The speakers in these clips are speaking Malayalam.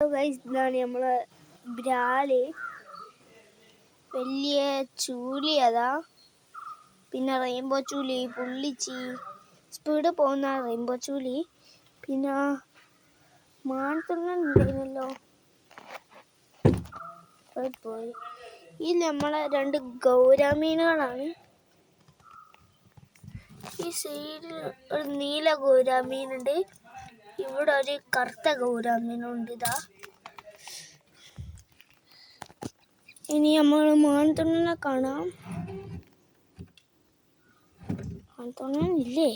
ഇതാണ് നമ്മളെ ബ്രാല്. വലിയ ചൂലി അതാ. പിന്നെ റെയിൻബോ ചൂലി, പുള്ളിച്ചി, സ്പീഡ് പോകുന്ന റെയിൻബോ ചൂലി. പിന്നെ മാനത്തുള്ളൻ ഉണ്ടായിരുന്നല്ലോ, പോയി. ഈ നമ്മളെ 2 ഗൗരാമീനുകളാണ്. ഈ സൈഡിൽ ഒരു നീല ഗൗരാമീനുണ്ട്, ഇവിടെ ഒരു കറുത്ത ഗൗരാമീനുണ്ട്. ഇതാ. ഇനി നമ്മൾ മാൻതുണ്ണനെ കാണാം. മാൻതുണ്ണൻ ഇല്ലേ?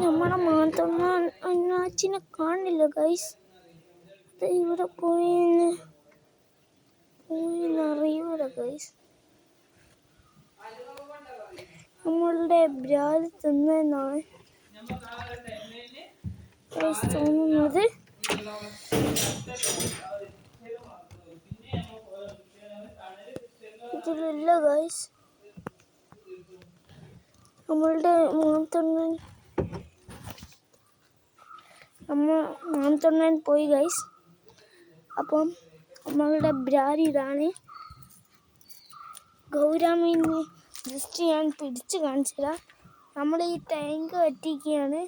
നമ്മളെ മാൻതുണ്ണൻ അണ്ണാച്ചിനെ കാണില്ല ഗൈസ്. ഇവിടെ പോയിന്നറിയൂല ഗൈസ്. നമ്മളുടെ ബ്രാല് തിന്നാണ് തോന്നുന്നത്. ഇതിലില്ല ഗൈസ്. നമ്മളുടെ മാൻതുണ്ണൻ പോയി ഗൈസ്. അപ്പം നമ്മളുടെ ബ്രാല് ഇതാണ്. ഗൗരാമീനെ ജസ്റ്റ് ഞാൻ പിടിച്ച് കാണിച്ചുതരാം. നമ്മൾ ഈ ടാങ്ക് വറ്റിക്കുകയാണ്,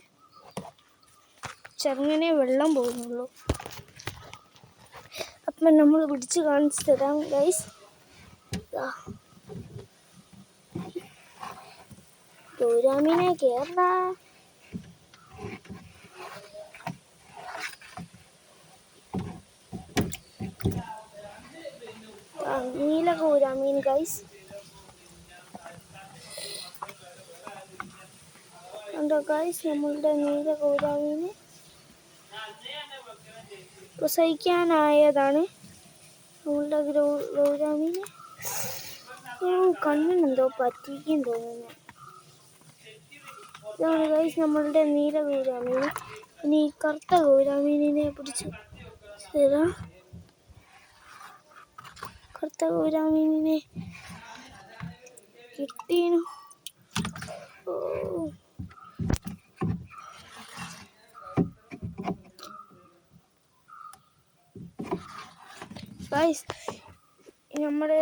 ചെറുങ്ങനെ വെള്ളം പോകുന്നുള്ളൂ. അപ്പം നമ്മൾ പിടിച്ച് കാണിച്ചു തരാം ഗൈസ്. ഗൗരാമീനെ കേരള നീല ഗൗരാമീൻ ഗൈസ്. കണ്ടോ ഗൈസ്, നമ്മളുടെ നീല ഗൗരാമീന് പ്രസവിക്കാനായതാണ്. നമ്മളുടെ ഗൗരാമീന് കണ്ണിനെന്തോ പറ്റിക്കും തോന്നുന്നു. ഇതാണ് ഗൈസ് നമ്മളുടെ നീല ഗൗരാമീന്. ഇനി കറുത്ത ഗൗരാമീനിനെ പിടിച്ച് തരാം. കറുത്ത ഗൗരാമീനിനെ കിട്ടീനു. ഗൈസ് നമ്മുടെ